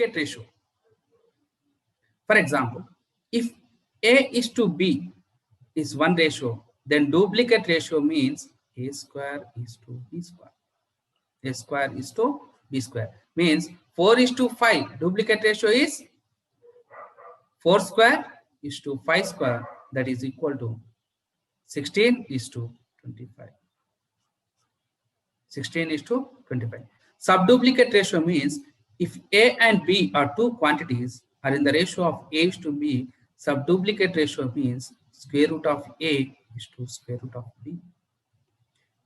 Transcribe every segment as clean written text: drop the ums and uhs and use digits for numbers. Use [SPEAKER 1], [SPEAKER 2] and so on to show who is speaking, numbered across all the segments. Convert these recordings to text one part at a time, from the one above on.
[SPEAKER 1] duplicate ratio. For example, if A is to B is one ratio, then duplicate ratio means A square is to B square. A square is to B square. Means 4 is to 5. Duplicate ratio is 4 square is to 5 square. That is equal to 16 is to 25. 16 is to 25. Subduplicate ratio means if A and B are two quantities are in the ratio of A is to B, subduplicate ratio means square root of A is to square root of B.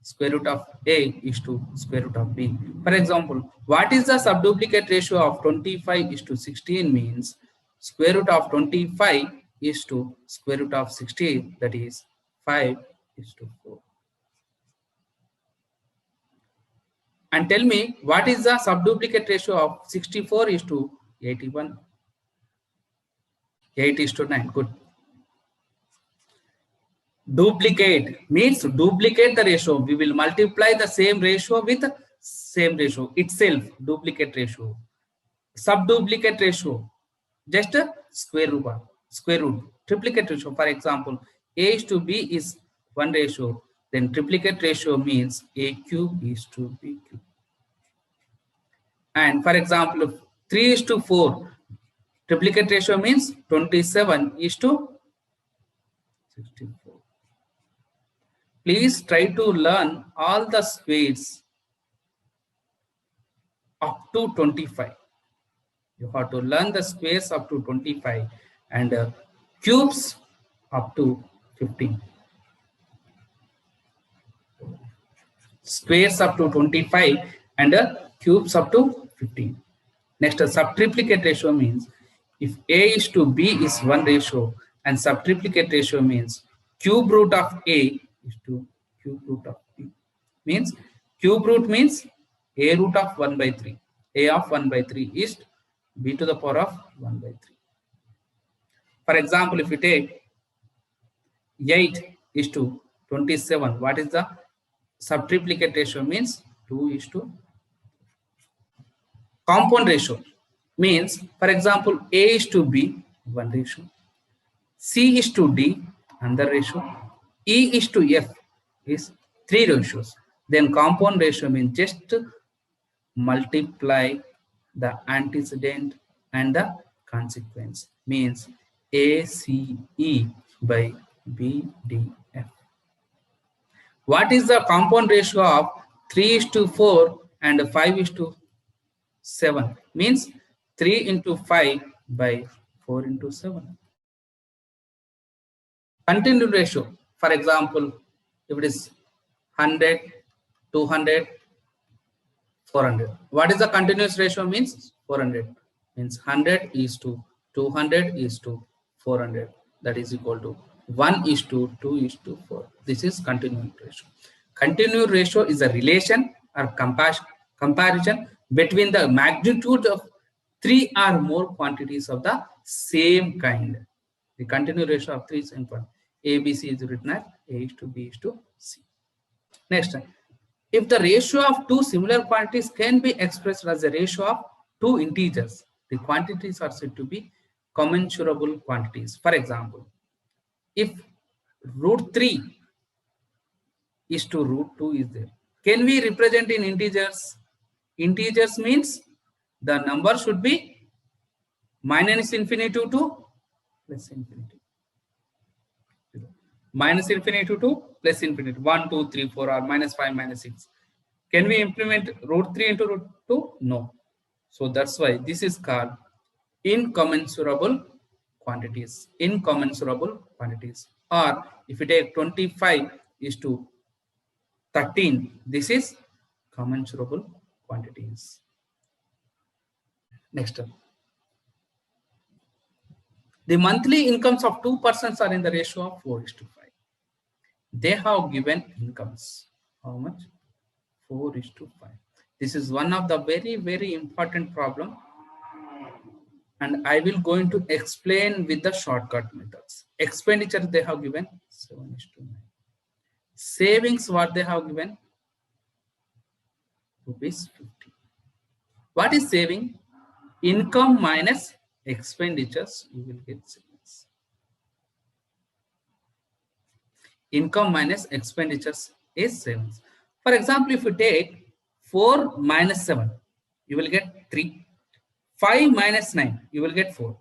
[SPEAKER 1] Square root of A is to square root of B. For example, what is the subduplicate ratio of 25 is to 16 means square root of 25 is to square root of 16, that is 5 is to 4. And tell me what is the subduplicate ratio of 64 is to 81. 8 is to 9. Good. Duplicate means duplicate the ratio. We will multiply the same ratio with same ratio itself. Duplicate ratio. Subduplicate ratio. Just a square root. Square root. Triplicate ratio. For example, A is to B is one ratio. Then triplicate ratio means A cube is to B cube. And for example, 3 is to 4. Triplicate ratio means 27 is to 64. Please try to learn all the squares up to 25. You have to learn the squares up to 25 and cubes up to 15. Squares up to 25 and cubes up to 15. Next, a subtriplicate ratio means if A is to B is one ratio, and subtriplicate ratio means cube root of A is to cube root of B. Means cube root means A root of 1 by 3. A of 1 by 3 is B to the power of 1 by 3. For example, if you take 8 is to 27, what is the subtriplicate ratio means 2 is to compound ratio means, for example, A is to B, one ratio, C is to D, another ratio, E is to F is three ratios. Then compound ratio means just multiply the antecedent and the consequence, means ACE by BDF. What is the compound ratio of 3 is to 4 and 5 is to 7? Means 3 into 5 by 4 into 7. Continued ratio, for example, if it is 100, 200, 400. What is the continuous ratio means? 400. Means 100 is to 200 is to 400. That is equal to 1 is to 2 is to 4. This is continuous ratio. Continuous ratio is a relation or comparison between the magnitude of 3 or more quantities of the same kind. The continuous ratio of 3 is important. A, B, C is written as A is to B is to C. Next, if the ratio of two similar quantities can be expressed as a ratio of two integers, the quantities are said to be commensurable quantities. For example, if root 3 is to root 2 is there, can we represent in integers? Integers means the number should be minus infinity to plus infinity. Minus infinity to plus infinity. 1, 2, 3, 4 or minus 5, minus 6. Can we implement root 3 into root 2? No. So that's why this is called incommensurable quantities. Incommensurable quantities. Or if you take 25 is to 13, this is commensurable quantities. Next up. The monthly incomes of two persons are in the ratio of 4 is to 5. They have given incomes. How much? 4 is to 5. This is one of the very, very important problem. And I will going to explain with the shortcut methods. Expenditure they have given 7 is to 9. Savings what they have given? Rupees 50. What is saving? income minus expenditures, you will get savings. Income minus expenditures is savings. For example, if you take 4 minus 7, you will get 3. 5 minus 9, you will get 4.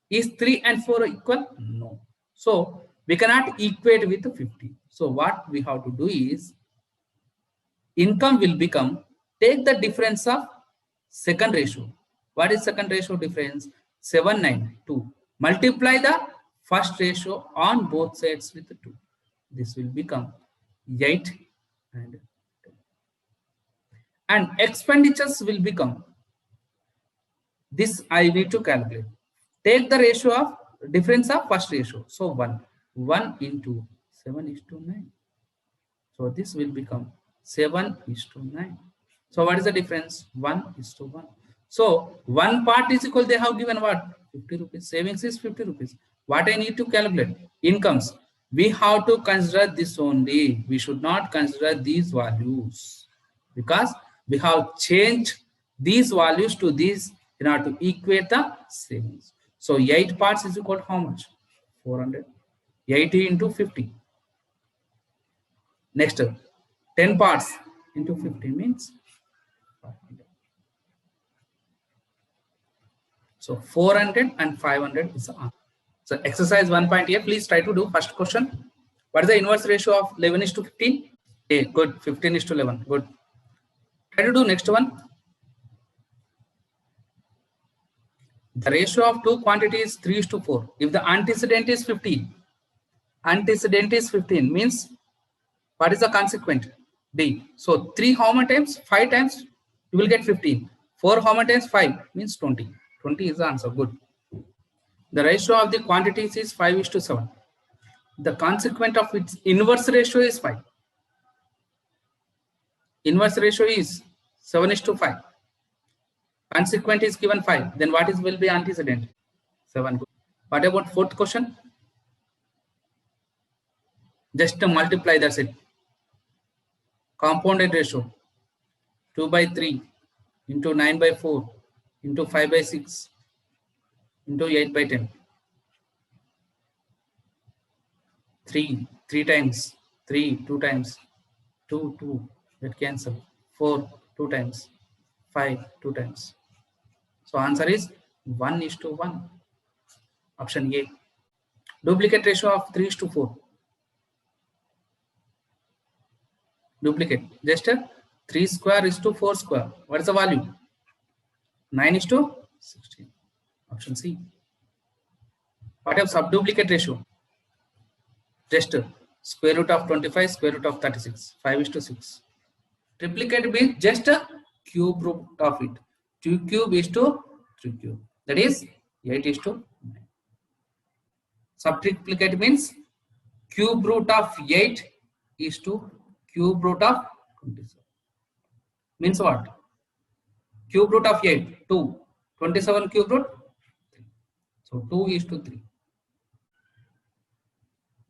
[SPEAKER 1] Is 3 and 4 equal? No. So we cannot equate with 50. So what we have to do is, income will become, take the difference of second ratio. What is second ratio difference? 7, 9, 2. Multiply the first ratio on both sides with 2. This will become 8 and 10. And expenditures will become, this I need to calculate. Take the ratio of difference of first ratio. So 1. 1 into 7:9. So this will become 7:9. So what is the difference? 1:1. So one part is equal, they have given what? 50 rupees. Savings is 50 rupees. What I need to calculate? Incomes. We have to consider this only. We should not consider these values, because we have changed these values to these in order to equate the savings. So 8 parts is equal to how much? 400. 80 into 50. Next, 10 parts into 50 means 500. So 400 and 500 is the answer. So exercise 1.8, please try to do first question. What is the inverse ratio of 11:15? Okay, good. 15:11. Good. Try to do next one. The ratio of two quantities is 3:4. If the antecedent is 15, antecedent is 15 means what is the consequent? D. So 3 how many times? 5 times you will get 15. 4 how many times? 5 means 20. 20 is the answer. Good. The ratio of the quantities is 5:7. The consequent of its inverse ratio is 5. Inverse ratio is 7:5. Consequent is given 5. Then what is will be antecedent? 7. What about fourth question? Just multiply, that's it. Compounded ratio 2/3 into 9/4 into 5/6 into 8/10. 3 times, 3 2 times, 2 2, that cancel. 4 2 times, 5 2 times. So answer is 1:1. Option A. Duplicate ratio of 3:4. Duplicate. Just 3 square is to 4 square. What is the value? 9:16. Option C. What is subduplicate ratio? Just square root of 25, square root of 36. 5:6. Triplicate means just a cube root of it. 2 cube is to 3 cube. That is 8:9. Subtriplicate means cube root of 8 is to cube root of 27. Means what? Cube root of 8, 2. 27 cube root, 3. So 2:3.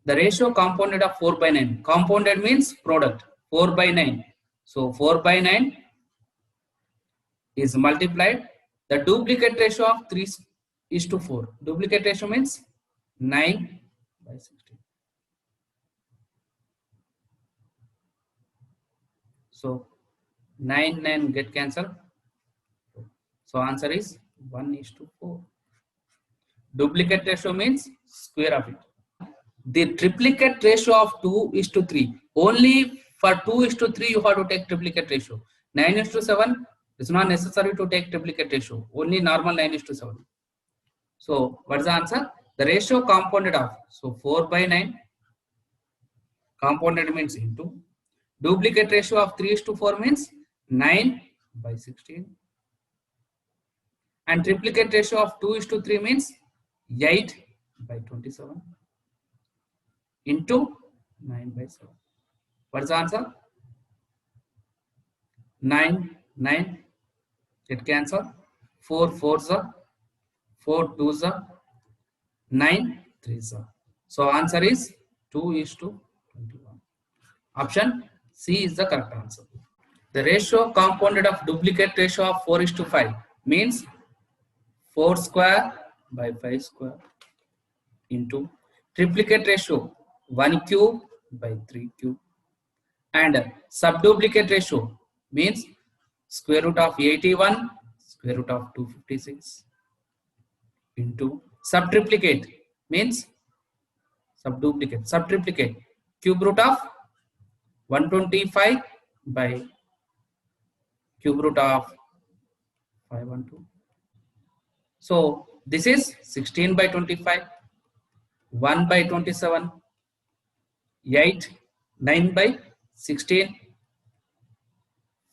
[SPEAKER 1] The ratio compounded of 4/9. Compounded means product. 4/9. So 4/9 is multiplied. The duplicate ratio of 3:4. Duplicate ratio means 9/16. So 9 get cancelled. So answer is 1:4. Duplicate ratio means square of it. The triplicate ratio of 2:3. Only for 2:3 you have to take triplicate ratio. 9:7 is not necessary to take triplicate ratio. Only normal 9:7. So what is the answer? The ratio compounded of, so 4/9 compounded means into. Duplicate ratio of 3:4 means 9/16. And triplicate ratio of 2:3 means 8/27 into 9/7. What is the answer? 9 get cancelled. 4 4s are, 4 2s are, 9 3s are. So answer is 2:21. Option C is the correct answer. The ratio compounded of duplicate ratio of 4:5 means 4 square by 5 square into triplicate ratio 1 cube by 3 cube, and subduplicate ratio means square root of 81 square root of 256 into subtriplicate means subtriplicate cube root of 125 by cube root of 512. So this is 16 by 25, 1 by 27, 8, 9 by 16,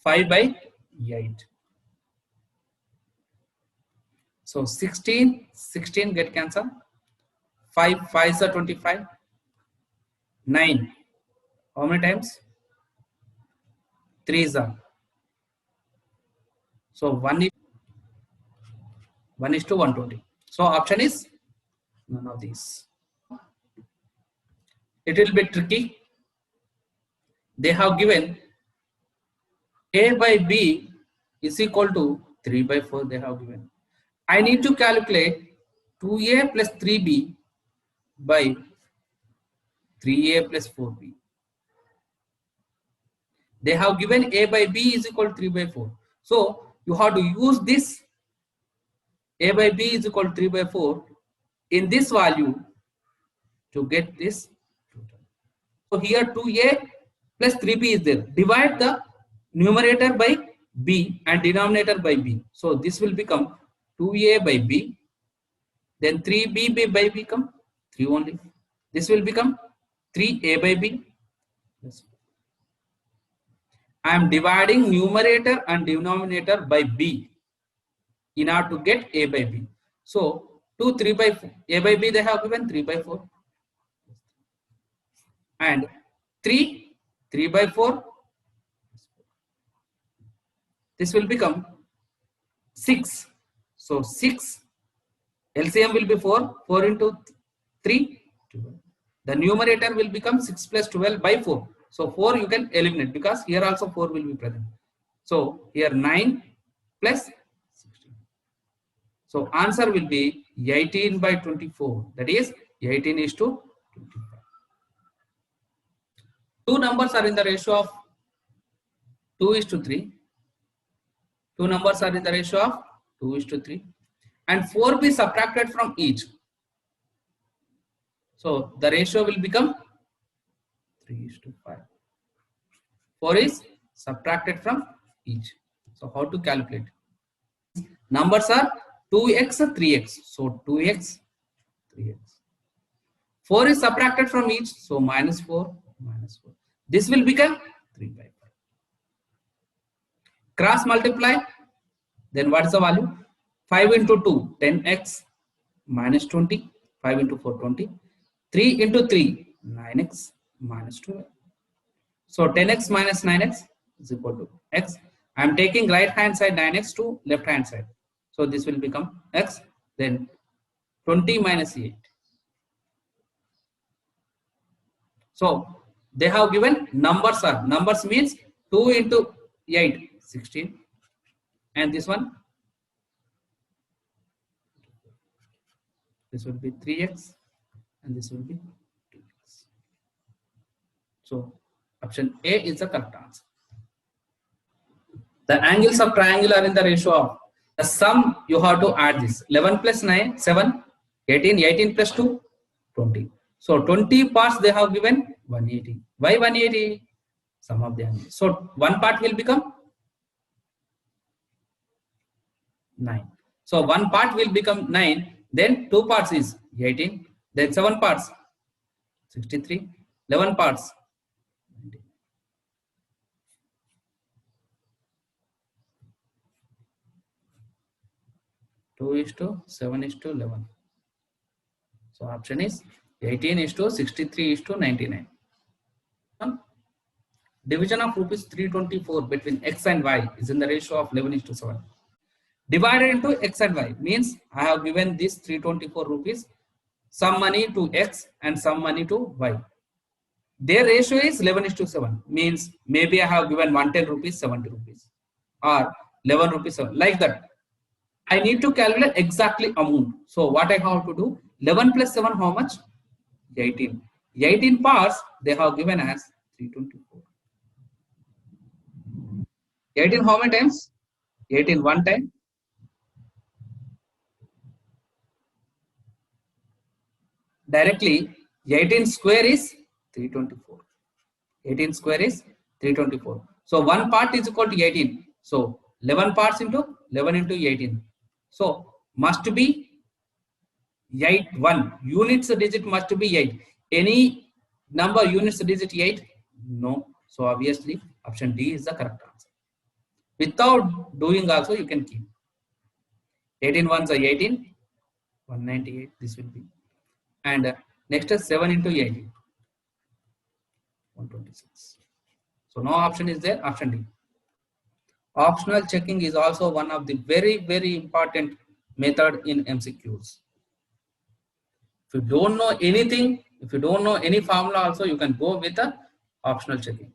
[SPEAKER 1] 5 by 8. So 16 get cancelled. 5 5s are 25. 9. How many times? 3s are. So 1 is to 120. So option is none of these. It will be tricky. They have given A by B is equal to 3 by 4 they have given. I need to calculate 2A plus 3B by 3A plus 4B. They have given A by B is equal to 3 by 4. So you have to use this A by B is equal to 3 by 4 in this value to get this total. So here 2A plus 3B is there. Divide the numerator by B and denominator by B. So this will become 2A by B. Then 3B by B become 3 only. This will become 3A by B. Yes. I am dividing numerator and denominator by B in order to get A by B. So 2 3 by 4, A by B they have given 3 by 4 and 3 by 4. This will become 6. So 6 LCM will be 4. 4 into 3 12. The numerator will become 6 plus 12 by 4. So 4 you can eliminate because here also 4 will be present. So here 9 plus 16. So answer will be 18 by 24. That is 18 is to 25. Two numbers are in the ratio of 2 is to 3. Two numbers are in the ratio of 2 is to 3. And 4 be subtracted from each. So the ratio will become 3 is to 5. 4 is subtracted from each. So how to calculate? Numbers are 2x, 3x. So 2x, 3x. 4 is subtracted from each. So minus 4, minus 4. This will become 3 by 5. Cross multiply. Then what is the value? 5 into 2, 10x minus 20. 5 into 4, 20. 3 into 3, 9x minus 12. So 10x minus 9x is equal to x. I am taking right hand side 9x to left hand side. So this will become x. Then 20 minus 8. So they have given numbers are. Numbers means 2 into 8, 16. And this one, this will be 3x and this will be 2x. So option A is the correct answer. The angles of triangle are in the ratio of the sum. You have to add this 11 plus 9, 7, 18, 18 plus 2, 20. So 20 parts they have given 180. Why 180? Sum of the angles. So one part will become 9. So one part will become 9. Then 2 parts is 18. Then 7 parts 63. 11 parts 90. Two is to 7 is to 11. So option is 18 is to 63 is to 99. Division of rupees 324 between x and y is in the ratio of 11 is to 7. Divided into x and y means I have given this 324 rupees, some money to x and some money to y. Their ratio is 11 is to 7 means maybe I have given 110 rupees, 70 rupees or 11 rupees, like that. I need to calculate exactly amount. So what I have to do, 11 plus 7, how much? 18. 18 parts they have given as 324. 18 how many times? 18 one time. Directly 18 square is 324. 18 square is 324. So one part is equal to 18. So 11 parts into 11 into 18. So must be 8. 1 units digit must be 8. Any number units digit 8? No. So obviously option D is the correct answer. Without doing also you can keep. 18 ones are 18. 198 this will be. And next is 7 into 18. 126. So no option is there, option D. Optional checking is also one of the very important method in MCQs. If you don't know anything, if you don't know any formula also, you can go with the optional checking.